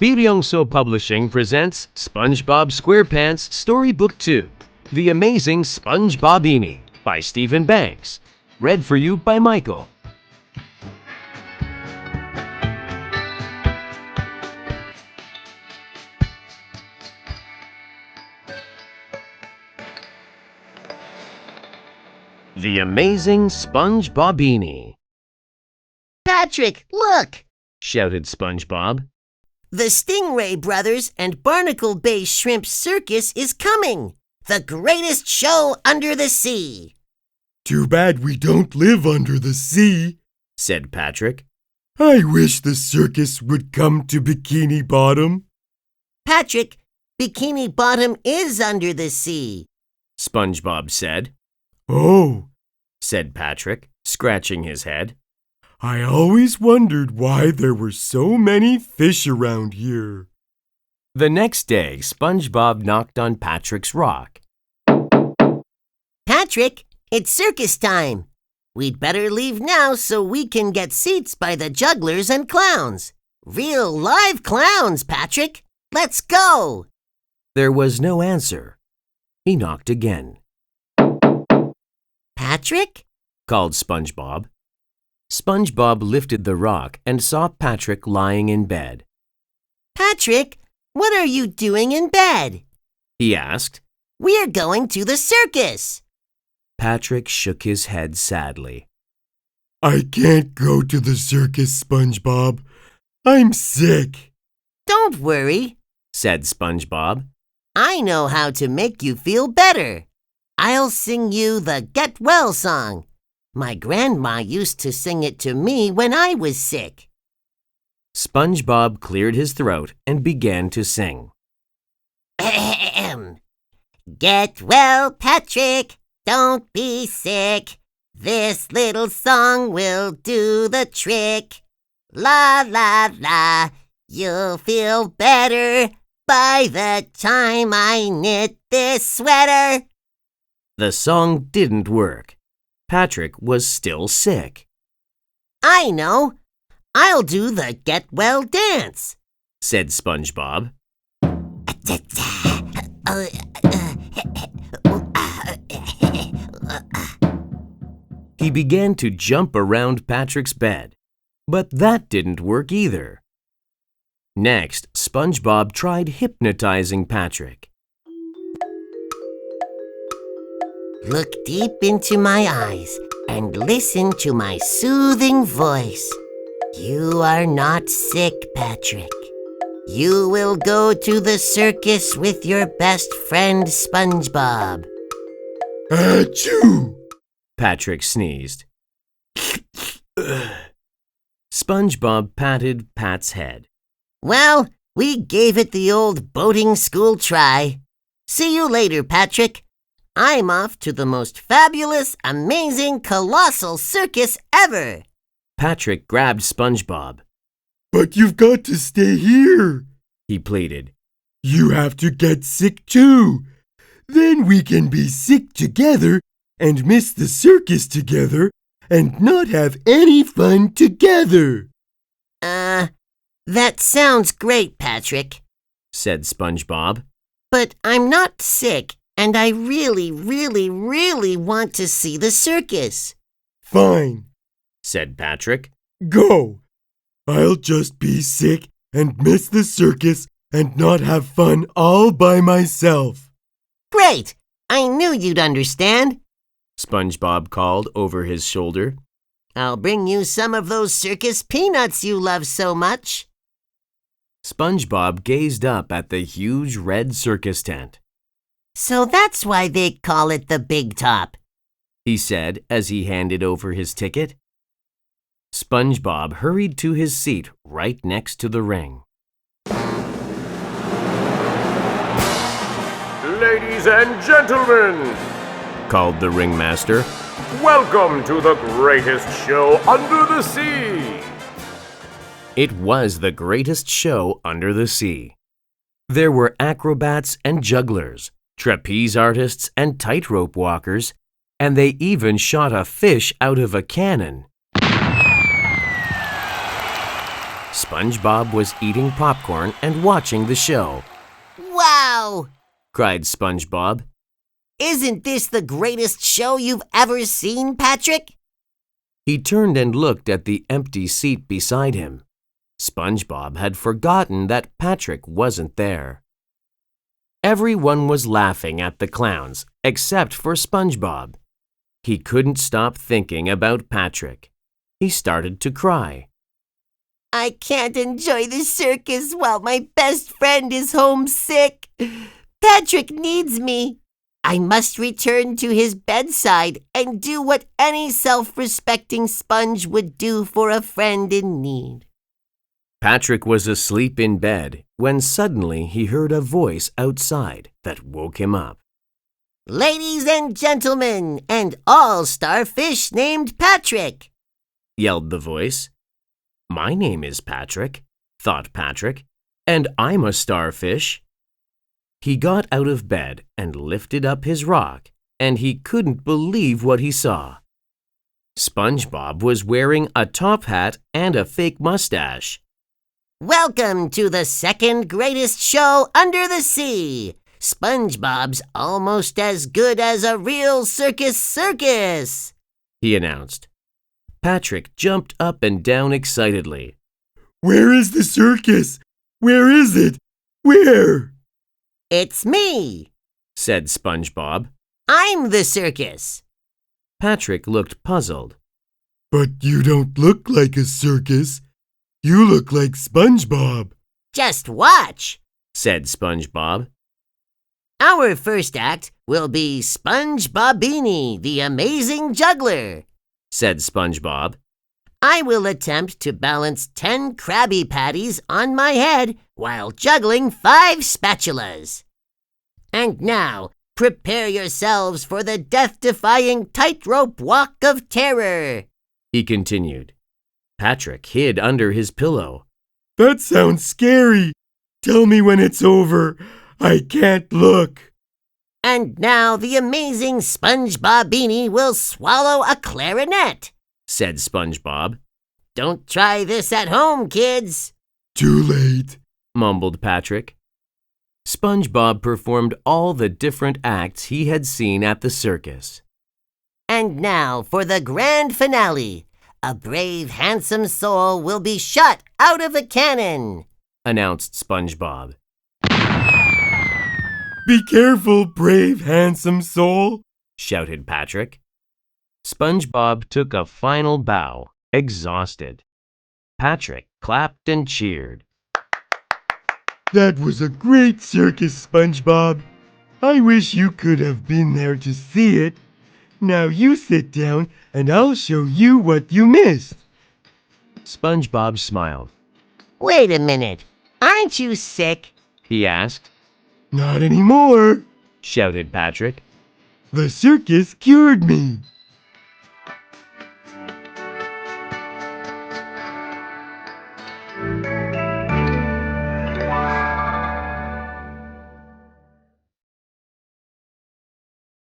Biryongso Publishing presents SpongeBob SquarePants Storybook 2, The Amazing SpongeBobini by Stephen Banks. Read for you by Michael. The Amazing SpongeBobini. Patrick, look! Shouted SpongeBob. The Stingray Brothers and Barnacle Bay Shrimp Circus is coming! The greatest show under the sea! Too bad we don't live under the sea, said Patrick. I wish the circus would come to Bikini Bottom. Patrick, Bikini Bottom is under the sea, SpongeBob said. Oh, said Patrick, scratching his head. I always wondered why there were so many fish around here. The next day, SpongeBob knocked on Patrick's rock. Patrick, it's circus time. We'd better leave now so we can get seats by the jugglers and clowns. Real live clowns, Patrick. Let's go! There was no answer. He knocked again. Patrick? Called SpongeBob. SpongeBob lifted the rock and saw Patrick lying in bed. Patrick, what are you doing in bed? He asked. We're going to the circus. Patrick shook his head sadly. I can't go to the circus, SpongeBob. I'm sick. Don't worry, said SpongeBob. I know how to make you feel better. I'll sing you the Get Well song. My grandma used to sing it to me when I was sick. SpongeBob cleared his throat and began to sing. Get well, Patrick, don't be sick. This little song will do the trick. La, la, la, you'll feel better by the time I knit this sweater. The song didn't work. Patrick was still sick. I know. I'll do the Get Well dance, said SpongeBob. He began to jump around Patrick's bed, but that didn't work either. Next, SpongeBob tried hypnotizing Patrick. Look deep into my eyes and listen to my soothing voice. You are not sick, Patrick. You will go to the circus with your best friend, SpongeBob. Achoo! Patrick sneezed. SpongeBob patted Pat's head. Well, we gave it the old boating school try. See you later, Patrick. I'm off to the most fabulous, amazing, colossal circus ever. Patrick grabbed SpongeBob. But you've got to stay here, he pleaded. You have to get sick too. Then we can be sick together and miss the circus together and not have any fun together. That sounds great, Patrick, said SpongeBob. But I'm not sick, and I really, really, really want to see the circus. Fine, said Patrick. Go. I'll just be sick and miss the circus and not have fun all by myself. Great! I knew you'd understand, SpongeBob called over his shoulder. I'll bring you some of those circus peanuts you love so much. SpongeBob gazed up at the huge red circus tent. So that's why they call it the Big Top, he said as he handed over his ticket. SpongeBob hurried to his seat right next to the ring. Ladies and gentlemen, called the ringmaster, welcome to the greatest show under the sea. It was the greatest show under the sea. There were acrobats and jugglers, trapeze artists and tightrope walkers, and they even shot a fish out of a cannon. SpongeBob was eating popcorn and watching the show. Wow! Cried SpongeBob. Isn't this the greatest show you've ever seen, Patrick? He turned and looked at the empty seat beside him. SpongeBob had forgotten that Patrick wasn't there. Everyone was laughing at the clowns, except for SpongeBob. He couldn't stop thinking about Patrick. He started to cry. I can't enjoy the circus while my best friend is homesick. Patrick needs me. I must return to his bedside and do what any self-respecting sponge would do for a friend in need. Patrick was asleep in bed when suddenly he heard a voice outside that woke him up. Ladies and gentlemen, and all starfish named Patrick, Yelled the voice. My name is Patrick, thought Patrick, and I'm a starfish. He got out of bed and lifted up his rock, and he couldn't believe what he saw. SpongeBob was wearing a top hat and a fake mustache. Welcome to the second greatest show under the sea. SpongeBob's almost as good as a real circus, He announced. Patrick jumped up and down excitedly. Where is the circus? Where is it? Where? It's me. Said SpongeBob. I'm the circus. Patrick looked puzzled. But you don't look like a circus. You look like SpongeBob. Just watch. Said SpongeBob. Our first act will be SpongeBobini, the Amazing Juggler, Said SpongeBob. I will attempt to balance 10 Krabby Patties on my head while juggling 5 spatulas. And now, prepare yourselves for the death-defying tightrope walk of terror, He continued. Patrick hid under his pillow. That sounds scary. Tell me when it's over. I can't look. And now the amazing SpongeBobini will swallow a clarinet, Said SpongeBob. Don't try this at home, kids. Too late, Mumbled Patrick. SpongeBob performed all the different acts he had seen at the circus. And now for the grand finale. A brave, handsome soul will be shot out of a cannon, Announced SpongeBob. Be careful, brave, handsome soul, Shouted Patrick. SpongeBob took a final bow, exhausted. Patrick clapped and cheered. That was a great circus, SpongeBob. I wish you could have been there to see it. Now you sit down and I'll show you what you missed. SpongeBob smiled. Wait a minute. Aren't you sick? He asked. Not anymore. Shouted Patrick. The circus cured me.